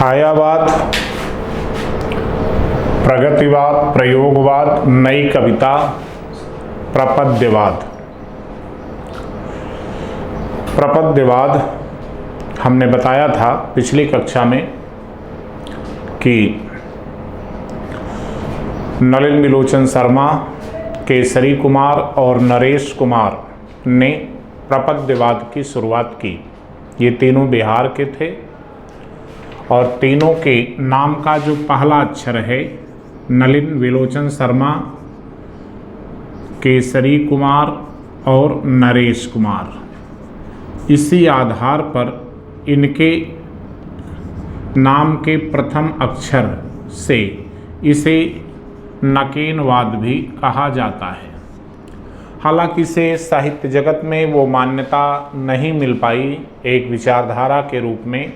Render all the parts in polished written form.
छायावाद, प्रगतिवाद, प्रयोगवाद, नई कविता, प्रपद्यवाद। प्रपद्यवाद हमने बताया था पिछली कक्षा में कि नलिन विलोचन शर्मा, केसरी कुमार और नरेश कुमार ने प्रपद्यवाद की शुरुआत की। ये तीनों बिहार के थे और तीनों के नाम का जो पहला अक्षर है नलिन विलोचन शर्मा, केसरी कुमार और नरेश कुमार, इसी आधार पर इनके नाम के प्रथम अक्षर से इसे नकेनवाद भी कहा जाता है। हालांकि इसे साहित्य जगत में वो मान्यता नहीं मिल पाई एक विचारधारा के रूप में।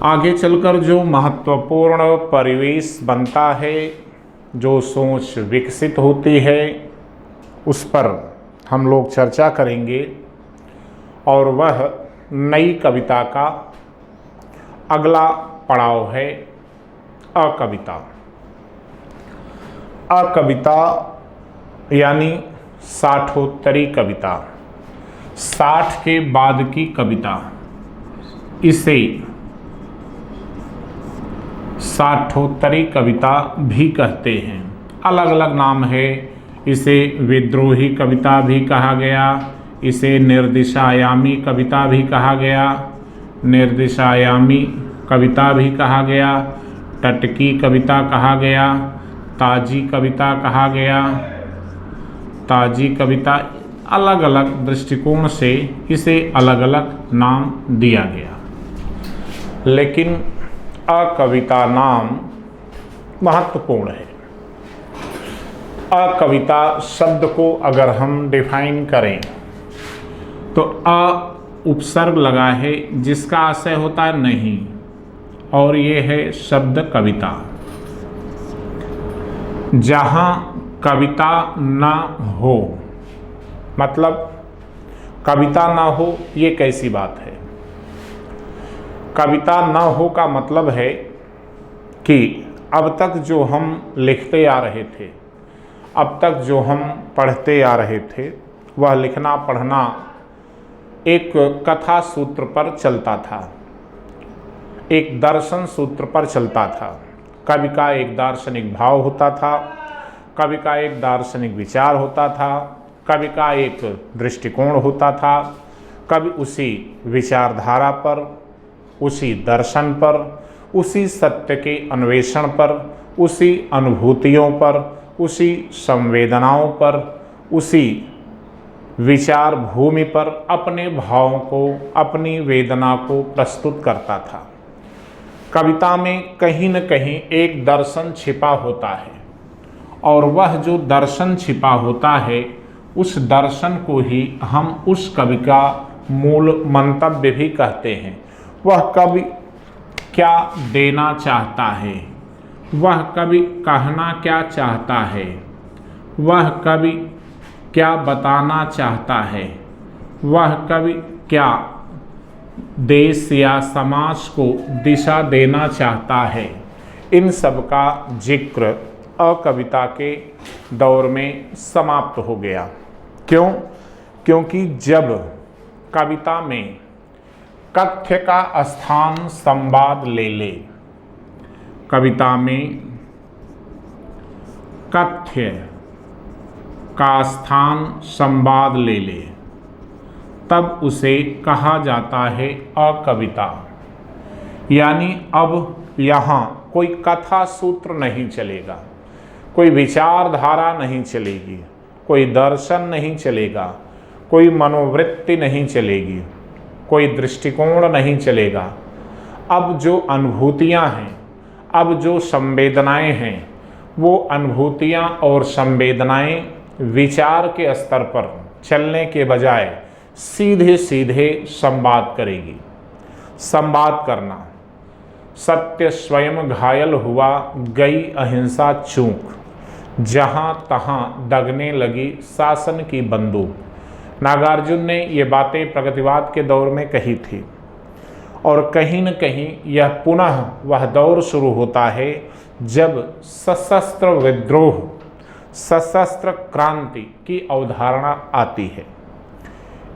आगे चलकर जो महत्वपूर्ण परिवेश बनता है, जो सोच विकसित होती है, उस पर हम लोग चर्चा करेंगे और वह नई कविता का अगला पड़ाव है अकविता। अकविता यानी साठोत्तरी कविता, 60 के बाद की कविता। इसे साठोत्तरी कविता भी कहते हैं, अलग अलग नाम है। इसे विद्रोही कविता भी कहा गया, इसे निर्दिशायामी कविता भी कहा गया, निर्दिशायामी कविता भी कहा गया, टटकी कविता कहा गया, ताजी कविता कहा गया, ताजी कविता। अलग अलग दृष्टिकोण से इसे अलग अलग नाम दिया गया, लेकिन अकविता नाम महत्वपूर्ण है। अकविता शब्द को अगर हम डिफाइन करें तो अ उपसर्ग लगा है जिसका आशय होता है नहीं, और ये है शब्द कविता। जहाँ कविता न हो, मतलब कविता न हो, ये कैसी बात है? कविता न हो का मतलब है कि अब तक जो हम लिखते आ रहे थे, अब तक जो हम पढ़ते आ रहे थे, वह लिखना पढ़ना एक कथा सूत्र पर चलता था, एक दर्शन सूत्र पर चलता था। कवि का एक दार्शनिक भाव होता था, कवि का एक दार्शनिक विचार होता था, कवि का एक दृष्टिकोण होता था। कवि उसी विचारधारा पर, उसी दर्शन पर, उसी सत्य के अन्वेषण पर, उसी अनुभूतियों पर, उसी संवेदनाओं पर, उसी विचार भूमि पर अपने भावों को, अपनी वेदना को प्रस्तुत करता था। कविता में कहीं न कहीं एक दर्शन छिपा होता है, और वह जो दर्शन छिपा होता है, उस दर्शन को ही हम उस कवि का मूल मंतव्य भी कहते हैं। वह कवि क्या देना चाहता है, वह कवि कहना क्या चाहता है, वह कवि क्या बताना चाहता है, वह कवि क्या देश या समाज को दिशा देना चाहता है, इन सब का जिक्र अकविता के दौर में समाप्त हो गया। क्यों? क्योंकि जब कविता में कथ्य का स्थान संवाद ले ले, कविता में कथ्य का स्थान संवाद ले ले, तब उसे कहा जाता है अकविता। यानी अब यहाँ कोई कथा सूत्र नहीं चलेगा, कोई विचारधारा नहीं चलेगी, कोई दर्शन नहीं चलेगा, कोई मनोवृत्ति नहीं चलेगी, कोई दृष्टिकोण नहीं चलेगा। अब जो अनुभूतियाँ हैं, अब जो संवेदनाएं हैं, वो अनुभूतियाँ और संवेदनाएं विचार के स्तर पर चलने के बजाय सीधे सीधे संवाद करेगी। संवाद करना, सत्य स्वयं घायल हुआ, गई अहिंसा चूक, जहाँ तहाँ दगने लगी शासन की बंदूक। नागार्जुन ने ये बातें प्रगतिवाद के दौर में कही थी। और कहीं न कहीं यह पुनः वह दौर शुरू होता है जब सशस्त्र विद्रोह, सशस्त्र क्रांति की अवधारणा आती है।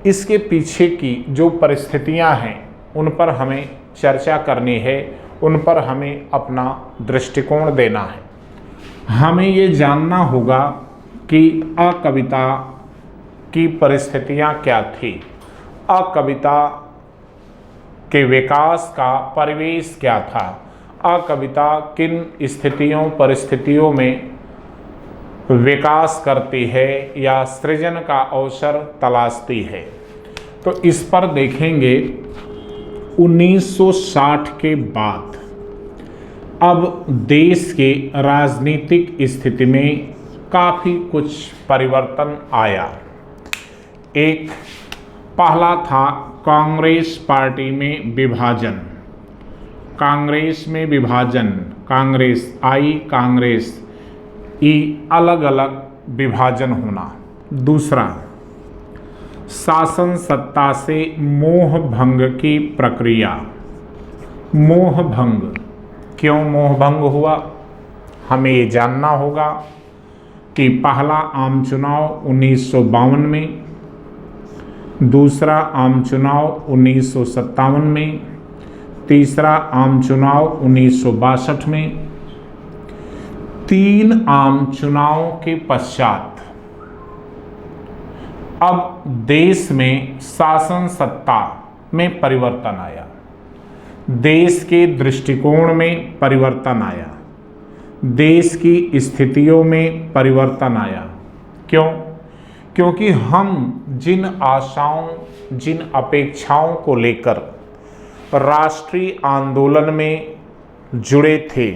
इसके पीछे की जो परिस्थितियां हैं उन पर हमें चर्चा करनी है, उन पर हमें अपना दृष्टिकोण देना है। हमें ये जानना होगा कि अकविता की परिस्थितियां क्या थी, अकविता के विकास का परिवेश क्या था, अकविता किन स्थितियों परिस्थितियों में विकास करती है या सृजन का अवसर तलाशती है। तो इस पर देखेंगे 1960 के बाद अब देश के राजनीतिक स्थिति में काफ़ी कुछ परिवर्तन आया। एक पहला था कांग्रेस पार्टी में विभाजन, कांग्रेस में विभाजन, कांग्रेस आई, कांग्रेस ई, अलग अलग विभाजन होना। दूसरा, शासन सत्ता से मोह भंग की प्रक्रिया। मोह भंग, क्यों मोह भंग हुआ, हमें ये जानना होगा कि पहला आम चुनाव 1952 में, दूसरा आम चुनाव 1957 में, तीसरा आम चुनाव 1962 में। 3 आम चुनावों के पश्चात अब देश में शासन सत्ता में परिवर्तन आया, देश के दृष्टिकोण में परिवर्तन आया, देश की स्थितियों में परिवर्तन आया। क्यों? क्योंकि हम जिन आशाओं, जिन अपेक्षाओं को लेकर राष्ट्रीय आंदोलन में जुड़े थे,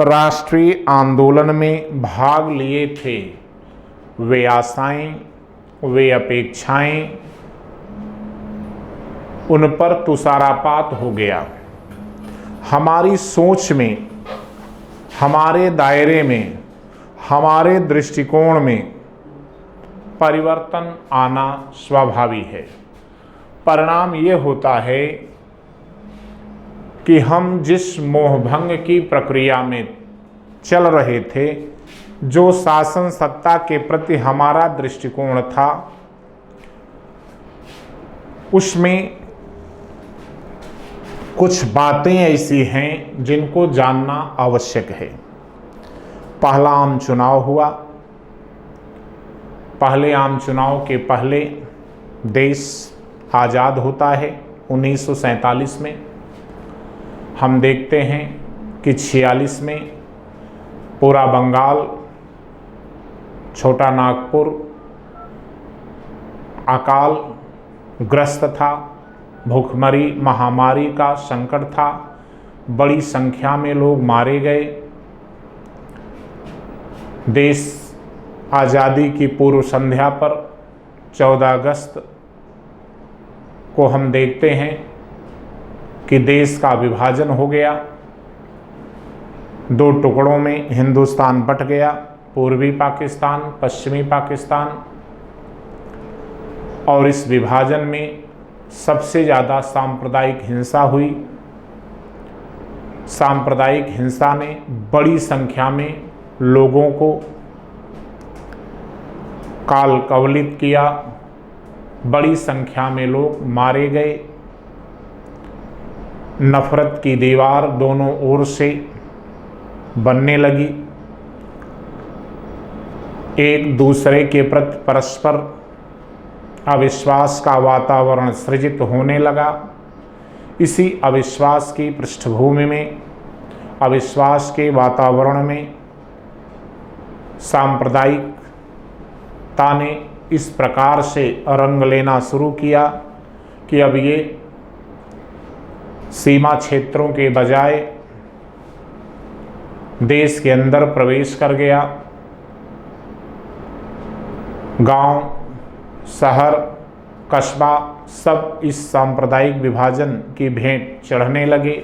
राष्ट्रीय आंदोलन में भाग लिए थे, वे आशाएं, वे अपेक्षाएं, उन पर तुषारापात हो गया। हमारी सोच में, हमारे दायरे में, हमारे दृष्टिकोण में परिवर्तन आना स्वाभाविक है। परिणाम ये होता है कि हम जिस मोहभंग की प्रक्रिया में चल रहे थे, जो शासन सत्ता के प्रति हमारा दृष्टिकोण था, उसमें कुछ बातें ऐसी हैं जिनको जानना आवश्यक है। पहला आम चुनाव हुआ। पहले आम चुनाव के पहले देश आज़ाद होता है 1947 में। हम देखते हैं कि 46 में पूरा बंगाल, छोटा नागपुर अकाल ग्रस्त था, भूखमरी महामारी का संकट था, बड़ी संख्या में लोग मारे गए। देश आज़ादी की पूर्व संध्या पर 14 अगस्त को हम देखते हैं कि देश का विभाजन हो गया, 2 टुकड़ों में हिंदुस्तान बंट गया, पूर्वी पाकिस्तान, पश्चिमी पाकिस्तान। और इस विभाजन में सबसे ज़्यादा सांप्रदायिक हिंसा हुई। सांप्रदायिक हिंसा ने बड़ी संख्या में लोगों को काल कवलित किया, बड़ी संख्या में लोग मारे गए। नफरत की दीवार दोनों ओर से बनने लगी, एक दूसरे के प्रति परस्पर अविश्वास का वातावरण सृजित होने लगा। इसी अविश्वास की पृष्ठभूमि में, अविश्वास के वातावरण में सांप्रदायिकता ने इस प्रकार से रंग लेना शुरू किया कि अब ये सीमा क्षेत्रों के बजाय देश के अंदर प्रवेश कर गया। गांव, शहर, कस्बा सब इस सांप्रदायिक विभाजन की भेंट चढ़ने लगे।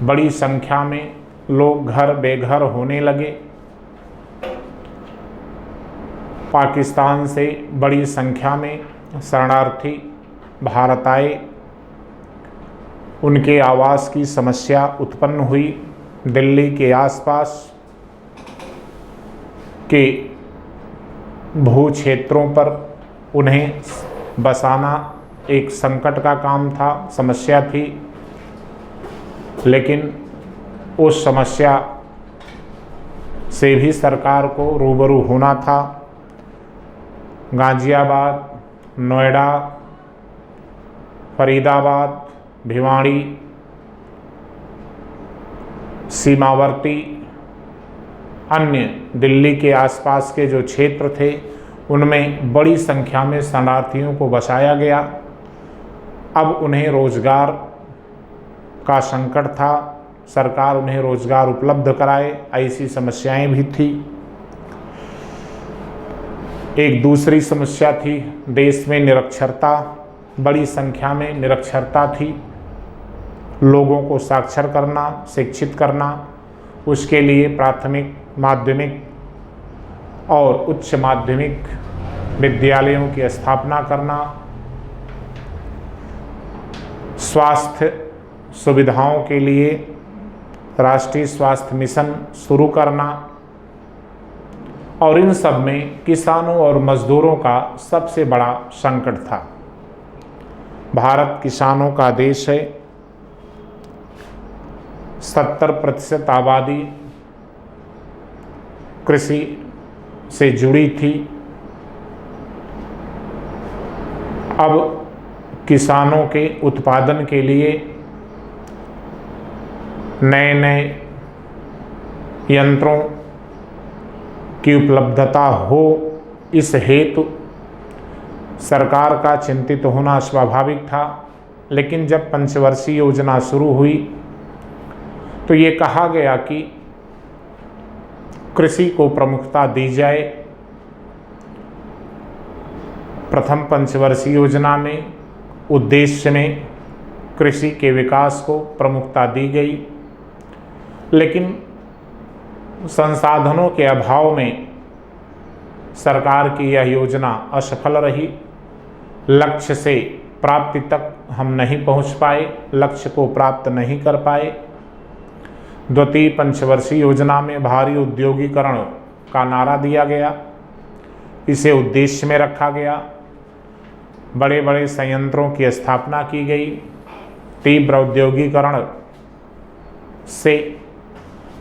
बड़ी संख्या में लोग घर बेघर होने लगे। पाकिस्तान से बड़ी संख्या में शरणार्थी भारत आए। उनके आवास की समस्या उत्पन्न हुई। दिल्ली के आसपास के भू क्षेत्रों पर उन्हें बसाना एक संकट का काम था, समस्या थी। लेकिन उस समस्या से भी सरकार को रूबरू होना था। गाजियाबाद, नोएडा, फरीदाबाद, भिवाड़ी, सीमावर्ती अन्य दिल्ली के आसपास के जो क्षेत्र थे उनमें बड़ी संख्या में शरणार्थियों को बसाया गया। अब उन्हें रोजगार का संकट था, सरकार उन्हें रोजगार उपलब्ध कराए, ऐसी समस्याएं भी थी। एक दूसरी समस्या थी देश में निरक्षरता, बड़ी संख्या में निरक्षरता थी। लोगों को साक्षर करना, शिक्षित करना, उसके लिए प्राथमिक, माध्यमिक और उच्च माध्यमिक विद्यालयों की स्थापना करना, स्वास्थ्य सुविधाओं के लिए राष्ट्रीय स्वास्थ्य मिशन शुरू करना, और इन सब में किसानों और मजदूरों का सबसे बड़ा संकट था। भारत किसानों का देश है। 70% आबादी कृषि से जुड़ी थी। अब किसानों के उत्पादन के लिए नए नए यंत्रों की उपलब्धता हो, इस हेतु सरकार का चिंतित होना स्वाभाविक था। लेकिन जब पंचवर्षीय योजना शुरू हुई तो ये कहा गया कि कृषि को प्रमुखता दी जाए। प्रथम पंचवर्षीय योजना में उद्देश्य में कृषि के विकास को प्रमुखता दी गई, लेकिन संसाधनों के अभाव में सरकार की यह योजना असफल रही। लक्ष्य से प्राप्ति तक हम नहीं पहुंच पाए, लक्ष्य को प्राप्त नहीं कर पाए। द्वितीय पंचवर्षीय योजना में भारी औद्योगिकरण का नारा दिया गया, इसे उद्देश्य में रखा गया। बड़े बड़े संयंत्रों की स्थापना की गई। तीव्र औद्योगिकरण से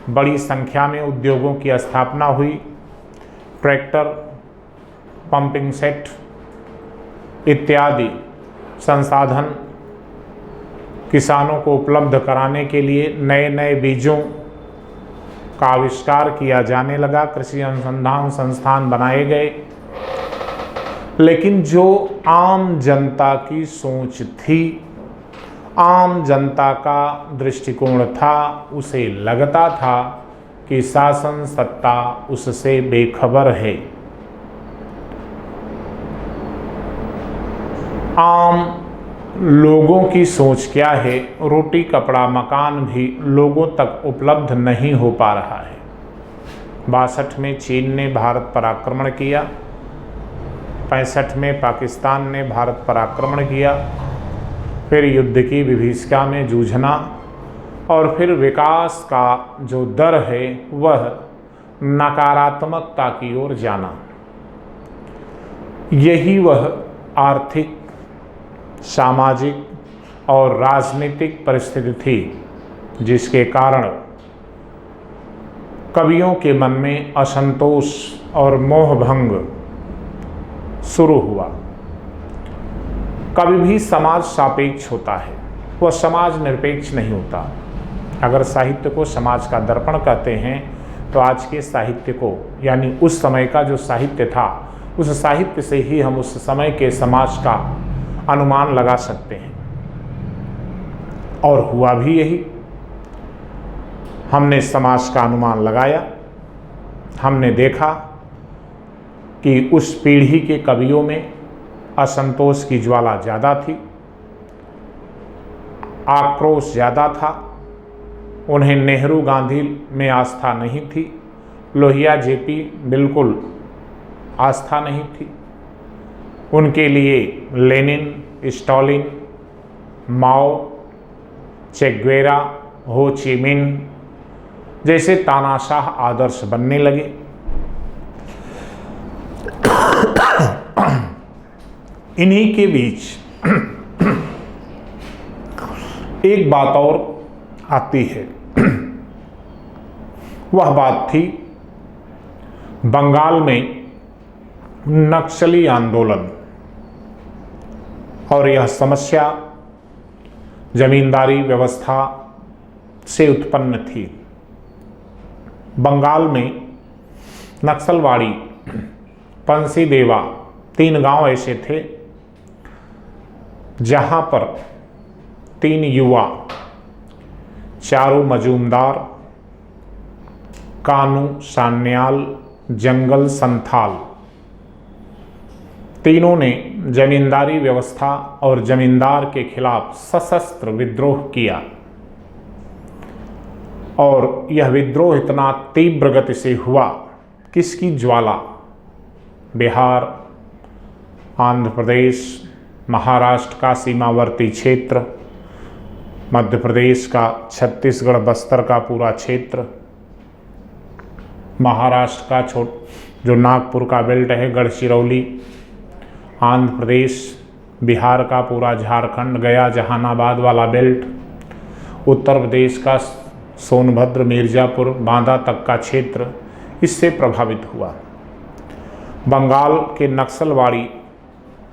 बड़ी संख्या में उद्योगों की स्थापना हुई। ट्रैक्टर, पंपिंग सेट इत्यादि संसाधन किसानों को उपलब्ध कराने के लिए नए नए बीजों का आविष्कार किया जाने लगा। कृषि अनुसंधान संस्थान बनाए गए। लेकिन जो आम जनता की सोच थी, आम जनता का दृष्टिकोण था, उसे लगता था कि शासन सत्ता उससे बेखबर है। आम लोगों की सोच क्या है? रोटी कपड़ा मकान भी लोगों तक उपलब्ध नहीं हो पा रहा है। 62 में चीन ने भारत पर आक्रमण किया, 65 में पाकिस्तान ने भारत पर आक्रमण किया, फिर युद्ध की विभीषिका में जूझना, और फिर विकास का जो दर है वह नकारात्मकता की ओर जाना। यही वह आर्थिक, सामाजिक और राजनीतिक परिस्थिति थी जिसके कारण कवियों के मन में असंतोष और मोहभंग शुरू हुआ। कवि भी समाज सापेक्ष होता है, वह समाज निरपेक्ष नहीं होता। अगर साहित्य को समाज का दर्पण कहते हैं तो आज के साहित्य को, यानी उस समय का जो साहित्य था, उस साहित्य से ही हम उस समय के समाज का अनुमान लगा सकते हैं। और हुआ भी यही। हमने समाज का अनुमान लगाया। हमने देखा कि उस पीढ़ी के कवियों में असंतोष की ज्वाला ज़्यादा थी, आक्रोश ज़्यादा था। उन्हें नेहरू गांधी में आस्था नहीं थी, लोहिया जेपी बिल्कुल आस्था नहीं थी। उनके लिए लेनिन, स्टालिन, माओ चेगवेरा, हो ची मिन्ह जैसे तानाशाह आदर्श बनने लगे। इन्हीं के बीच एक बात और आती है। वह बात थी बंगाल में नक्सली आंदोलन, और यह समस्या जमींदारी व्यवस्था से उत्पन्न थी। बंगाल में नक्सलवाड़ी, पंसीदेवा 3 गांव ऐसे थे जहां पर 3 युवा, चारू मजूमदार, कानू सान्याल, जंगल संथाल, तीनों ने जमींदारी व्यवस्था और जमींदार के खिलाफ सशस्त्र विद्रोह किया। और यह विद्रोह इतना तीव्र गति से हुआ, किसकी ज्वाला बिहार, आंध्र प्रदेश, महाराष्ट्र का सीमावर्ती क्षेत्र, मध्य प्रदेश का छत्तीसगढ़ बस्तर का पूरा क्षेत्र, महाराष्ट्र का जो नागपुर का बेल्ट है गढ़चिरौली, आंध्र प्रदेश, बिहार का पूरा झारखंड, गया जहानाबाद वाला बेल्ट, उत्तर प्रदेश का सोनभद्र, मिर्ज़ापुर, बांदा तक का क्षेत्र इससे प्रभावित हुआ। बंगाल के नक्सलवाड़ी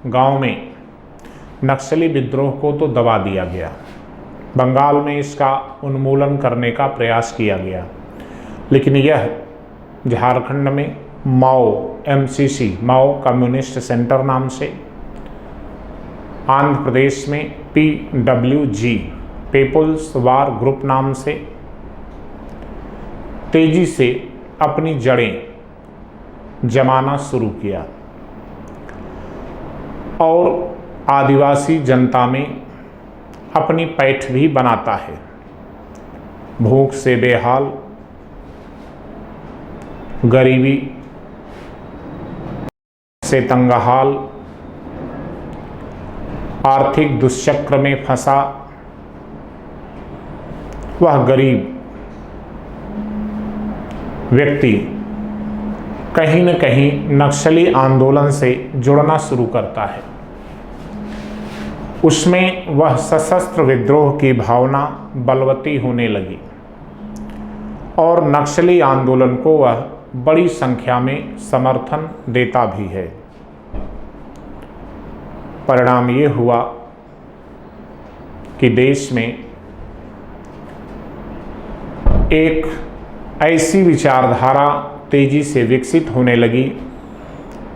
गांव में नक्सली विद्रोह को तो दबा दिया गया, बंगाल में इसका उन्मूलन करने का प्रयास किया गया, लेकिन यह झारखंड में माओ MCC, माओ कम्युनिस्ट सेंटर नाम से, आंध्र प्रदेश में PWG, पीपुल्स वार ग्रुप नाम से तेजी से अपनी जड़ें जमाना शुरू किया और आदिवासी जनता में अपनी पैठ भी बनाता है। भूख से बेहाल, गरीबी से तंगहाल, आर्थिक दुष्चक्र में फंसा वह गरीब व्यक्ति कहीं न कहीं नक्सली आंदोलन से जुड़ना शुरू करता है। उसमें वह सशस्त्र विद्रोह की भावना बलवती होने लगी और नक्सली आंदोलन को वह बड़ी संख्या में समर्थन देता भी है। परिणाम ये हुआ कि देश में एक ऐसी विचारधारा तेजी से विकसित होने लगी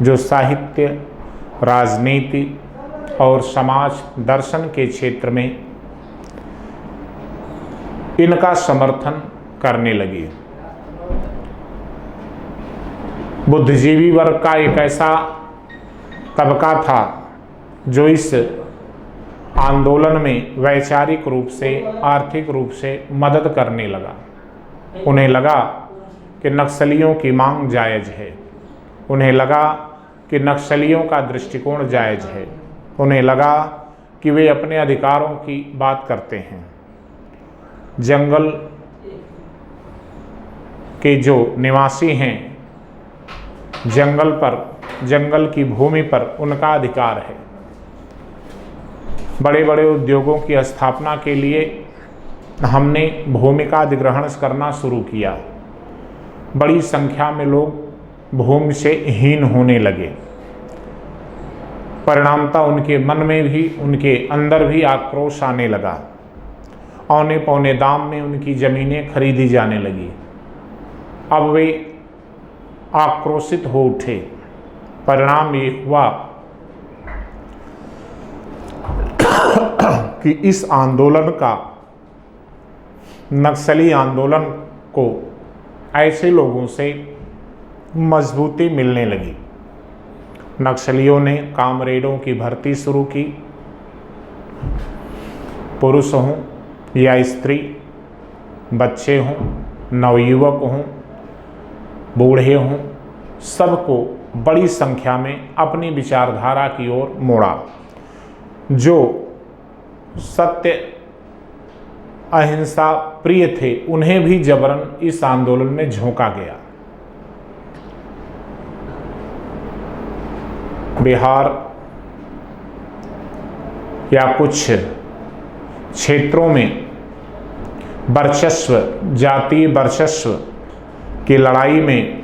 जो साहित्य, राजनीति और समाज दर्शन के क्षेत्र में इनका समर्थन करने लगी। बुद्धिजीवी वर्ग का एक ऐसा तबका था जो इस आंदोलन में वैचारिक रूप से, आर्थिक रूप से मदद करने लगा। उन्हें लगा कि नक्सलियों की मांग जायज़ है, उन्हें लगा कि नक्सलियों का दृष्टिकोण जायज़ है, उन्हें लगा कि वे अपने अधिकारों की बात करते हैं। जंगल के जो निवासी हैं, जंगल पर, जंगल की भूमि पर उनका अधिकार है। बड़े बड़े उद्योगों की स्थापना के लिए हमने भूमि का अधिग्रहण करना शुरू किया। बड़ी संख्या में लोग भूमि से हीन होने लगे। परिणामतः उनके मन में भी, उनके अंदर भी आक्रोश आने लगा। औने पौने दाम में उनकी ज़मीनें खरीदी जाने लगी। अब वे आक्रोशित हो उठे। परिणाम ये हुआ कि इस आंदोलन का, नक्सली आंदोलन को ऐसे लोगों से मजबूती मिलने लगी। नक्सलियों ने कामरेडों की भर्ती शुरू की। पुरुष हों या स्त्री, बच्चे हों, नवयुवक हों, बूढ़े हों, सबको बड़ी संख्या में अपनी विचारधारा की ओर मोड़ा। जो सत्य अहिंसा प्रिय थे, उन्हें भी जबरन इस आंदोलन में झोंका गया। बिहार या कुछ क्षेत्रों में वर्चस्व, जातीय वर्चस्व की लड़ाई में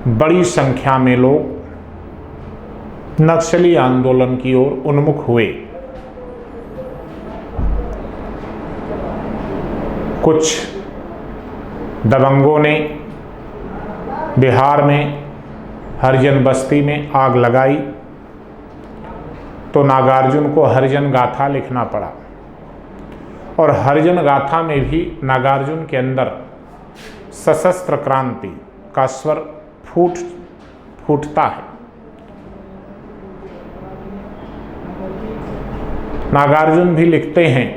बड़ी संख्या में लोग नक्सली आंदोलन की ओर उन्मुख हुए। कुछ दबंगों ने बिहार में हरिजन बस्ती में आग लगाई तो नागार्जुन को हरिजन गाथा लिखना पड़ा, और हरिजन गाथा में भी नागार्जुन के अंदर सशस्त्र क्रांति का स्वर फूटता है। नागार्जुन भी लिखते हैं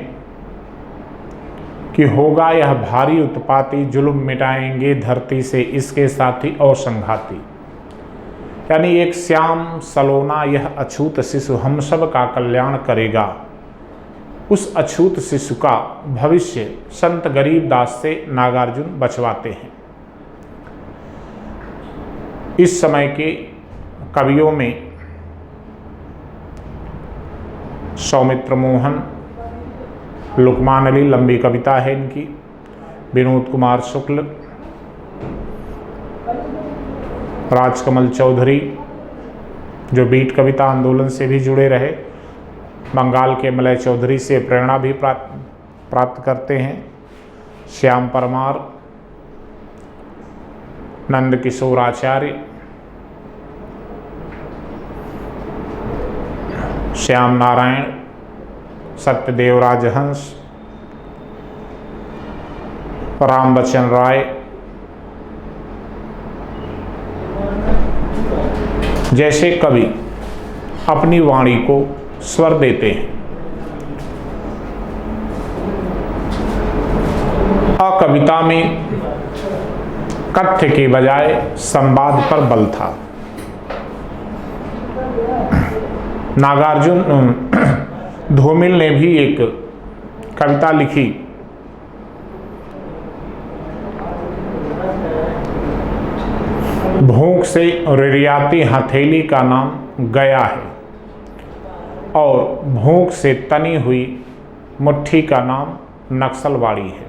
कि होगा यह भारी उत्पाती, जुल्म मिटाएंगे धरती से इसके साथी और संघाती। यानी एक श्याम सलोना यह अछूत शिशु हम सब का कल्याण करेगा। उस अछूत शिशु का भविष्य संत गरीबदास से नागार्जुन बचवाते हैं। इस समय के कवियों में सौमित्र मोहन, लुकमान अली, लंबी कविता है इनकी, विनोद कुमार शुक्ल, राजकमल चौधरी जो बीट कविता आंदोलन से भी जुड़े रहे, बंगाल के मलय चौधरी से प्रेरणा भी प्राप्त करते हैं, श्याम परमार, नंद किशोर आचार्य, श्याम नारायण, सत्यदेव राजहंस, राम बच्चन राय जैसे कवि अपनी वाणी को स्वर देते हैं। कविता में कथ्य के बजाय संवाद पर बल था। नागार्जुन धूमिल ने भी एक कविता लिखी, भूख से रिरियाती हथेली का नाम गया है, और भूख से तनी हुई मुट्ठी का नाम नक्सलवाड़ी है।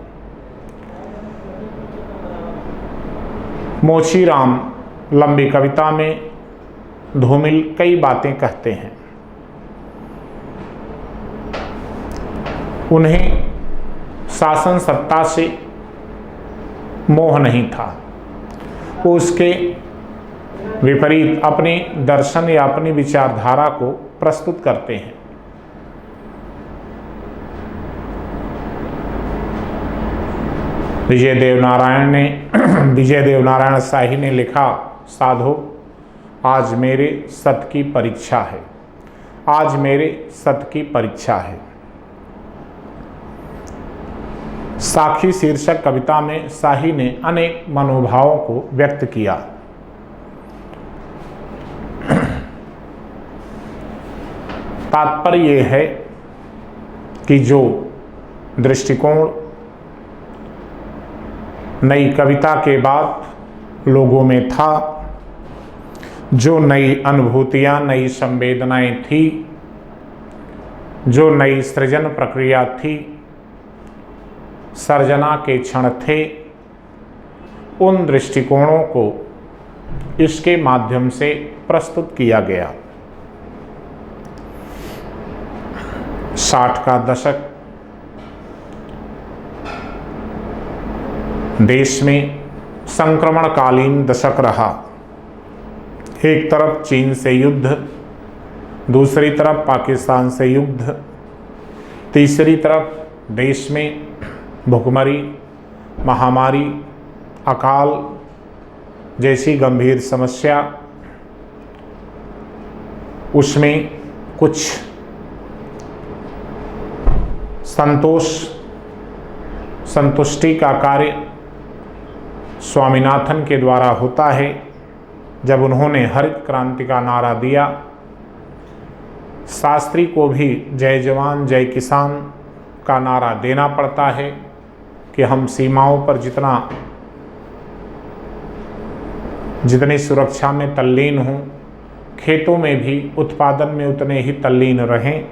मोचीराम लंबी कविता में धूमिल कई बातें कहते हैं। उन्हें शासन सत्ता से मोह नहीं था, वो उसके विपरीत अपने दर्शन या अपनी विचारधारा को प्रस्तुत करते हैं। विजय देव नारायण शाही ने लिखा, साधो आज मेरे सत की परीक्षा है, आज मेरे सत की परीक्षा है। साखी शीर्षक कविता में शाही ने अनेक मनोभावों को व्यक्त किया। तात्पर्य यह है कि जो दृष्टिकोण नई कविता के बाद लोगों में था, जो नई अनुभूतियां, नई संवेदनाएं थी, जो नई सृजन प्रक्रिया थी, सर्जना के क्षण थे, उन दृष्टिकोणों को इसके माध्यम से प्रस्तुत किया गया। 60 का दशक देश में संक्रमणकालीन दशक रहा। एक तरफ चीन से युद्ध, दूसरी तरफ पाकिस्तान से युद्ध, तीसरी तरफ देश में भुखमरी, महामारी, अकाल जैसी गंभीर समस्या। उसमें कुछ संतुष्टि का कार्य स्वामीनाथन के द्वारा होता है। जब उन्होंने हरित क्रांति का नारा दिया, शास्त्री को भी जय जवान जय किसान का नारा देना पड़ता है कि हम सीमाओं पर जितनी सुरक्षा में तल्लीन हों, खेतों में भी उत्पादन में उतने ही तल्लीन रहें,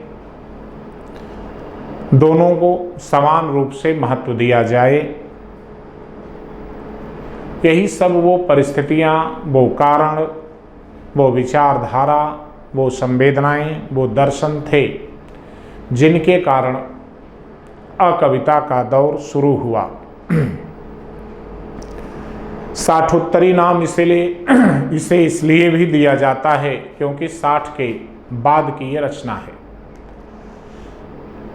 दोनों को समान रूप से महत्व दिया जाए। यही सब वो परिस्थितियाँ, वो कारण, वो विचारधारा, वो संवेदनाएं, वो दर्शन थे जिनके कारण अकविता का दौर शुरू हुआ। साठोत्तरी नाम इसे इसलिए भी दिया जाता है क्योंकि 60 के बाद की ये रचना है।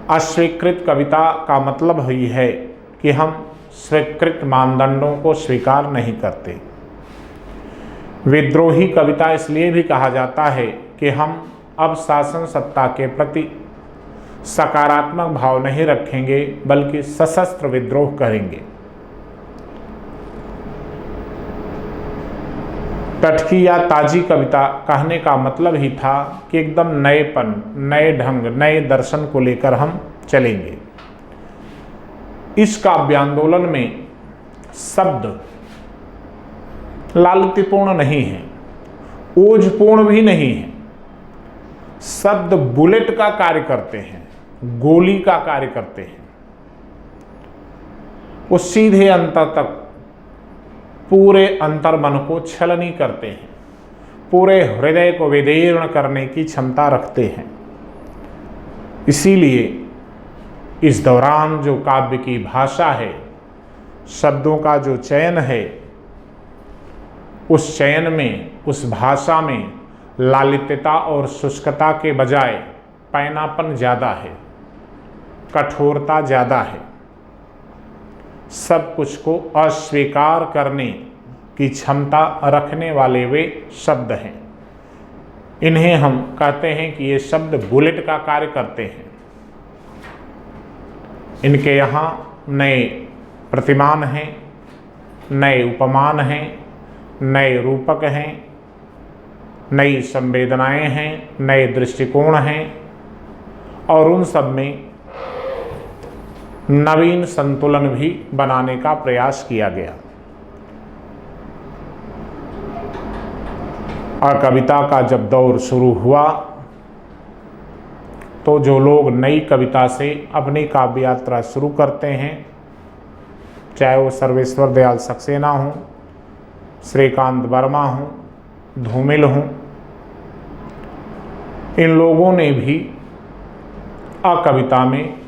अस्वीकृत कविता का मतलब ही है कि हम स्वीकृत मानदंडों को स्वीकार नहीं करते। विद्रोही कविता इसलिए भी कहा जाता है कि हम अब शासन सत्ता के प्रति सकारात्मक भाव नहीं रखेंगे बल्कि सशस्त्र विद्रोह करेंगे। टटकी या ताजी कविता कहने का मतलब ही था कि एकदम नएपन, नए ढंग, नए दर्शन को लेकर हम चलेंगे। इस काव्य आंदोलन में शब्द लालित्यपूर्ण नहीं है, ओजपूर्ण भी नहीं है। शब्द बुलेट का कार्य करते हैं, गोली का कार्य करते हैं। वो सीधे अंतर तक पूरे अंतर्मन को छलनी करते हैं, पूरे हृदय को विदीर्ण करने की क्षमता रखते हैं। इसीलिए इस दौरान जो काव्य की भाषा है, शब्दों का जो चयन है, उस चयन में, उस भाषा में लालित्यता और शुष्कता के बजाय पैनापन ज़्यादा है, कठोरता ज़्यादा है। सब कुछ को अस्वीकार करने की क्षमता रखने वाले वे शब्द हैं। इन्हें हम कहते हैं कि ये शब्द बुलेट का कार्य करते हैं। इनके यहाँ नए प्रतिमान हैं, नए उपमान हैं, नए रूपक हैं, नई संवेदनाएं हैं, नए दृष्टिकोण हैं और उन सब में नवीन संतुलन भी बनाने का प्रयास किया गया। और कविता का जब दौर शुरू हुआ तो जो लोग नई कविता से अपनी काव्य यात्रा शुरू करते हैं, चाहे वो सर्वेश्वर दयाल सक्सेना हों, श्रीकांत वर्मा हों, धूमिल हों, इन लोगों ने भी कविता में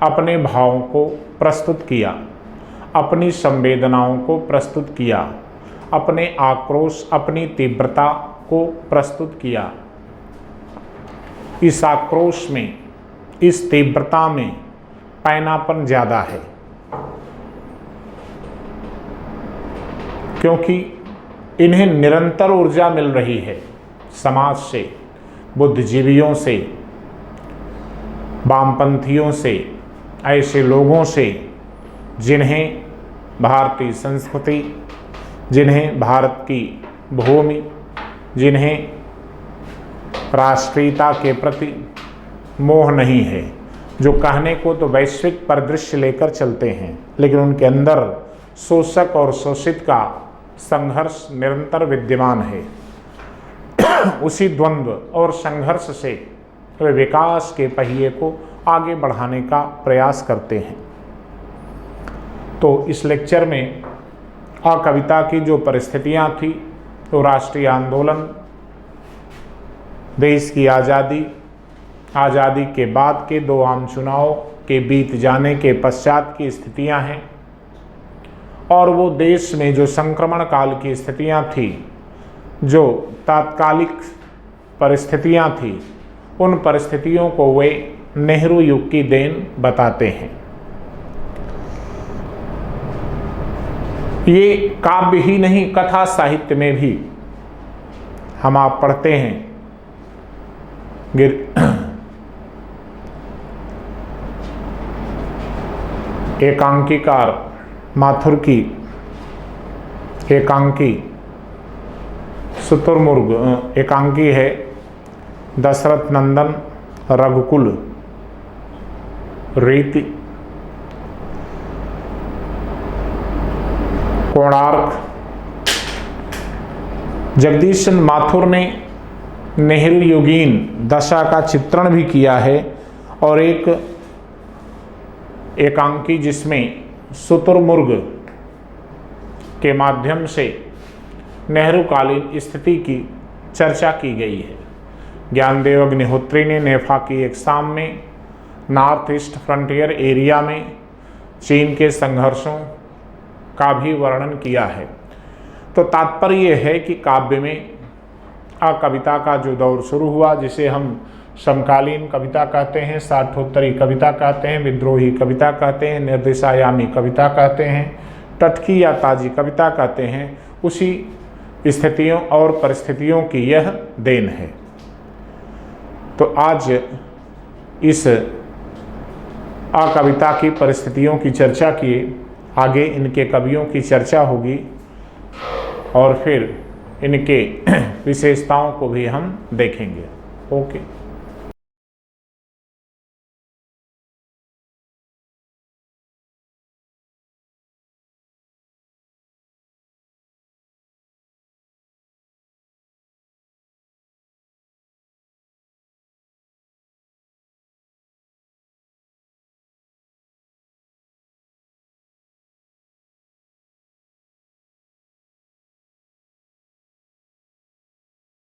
अपने भावों को प्रस्तुत किया, अपनी संवेदनाओं को प्रस्तुत किया, अपने आक्रोश, अपनी तीव्रता को प्रस्तुत किया। इस आक्रोश में, इस तीव्रता में पैनापन ज़्यादा है क्योंकि इन्हें निरंतर ऊर्जा मिल रही है समाज से, बुद्धिजीवियों से, वामपंथियों से, ऐसे लोगों से जिन्हें भारतीय संस्कृति, जिन्हें भारत की भूमि, जिन्हें राष्ट्रीयता के प्रति मोह नहीं है, जो कहने को तो वैश्विक परिदृश्य लेकर चलते हैं लेकिन उनके अंदर शोषक और शोषित का संघर्ष निरंतर विद्यमान है। उसी द्वंद्व और संघर्ष से वे विकास के पहिए को आगे बढ़ाने का प्रयास करते हैं। तो इस लेक्चर में कविता की जो परिस्थितियां थी, तो राष्ट्रीय आंदोलन, देश की आज़ादी, आज़ादी के बाद के 2 आम चुनाव के बीत जाने के पश्चात की स्थितियां हैं और वो देश में जो संक्रमण काल की स्थितियां थी, जो तात्कालिक परिस्थितियां थी, उन परिस्थितियों को वे नेहरू युग की देन बताते हैं। ये काव्य ही नहीं, कथा साहित्य में भी हम आप पढ़ते हैं। एकांकीकार माथुर की एकांकी शुतुरमुर्ग एकांकी है, दशरथ नंदन रघुकुल, रीति, कोणार्क। जगदीश चंद्र माथुर ने नेहरू योगीन दशा का चित्रण भी किया है और एक एकांकी जिसमें शुतुरमुर्ग के माध्यम से नेहरू कालीन स्थिति की चर्चा की गई है। ज्ञानदेव अग्निहोत्री ने नेफा की एग्जाम में नॉर्थ ईस्ट फ्रंटियर एरिया में चीन के संघर्षों का भी वर्णन किया है। तो तात्पर्य यह है कि काव्य में कविता का जो दौर शुरू हुआ, जिसे हम समकालीन कविता कहते हैं, साठोत्तरी कविता कहते हैं, विद्रोही कविता कहते हैं, निर्देशायामी कविता कहते हैं, टटकी या ताजी कविता कहते हैं, उसी स्थितियों और परिस्थितियों की यह देन है। तो आज इस कविता की परिस्थितियों की चर्चा किए, आगे इनके कवियों की चर्चा होगी और फिर इनके विशेषताओं को भी हम देखेंगे। ओके।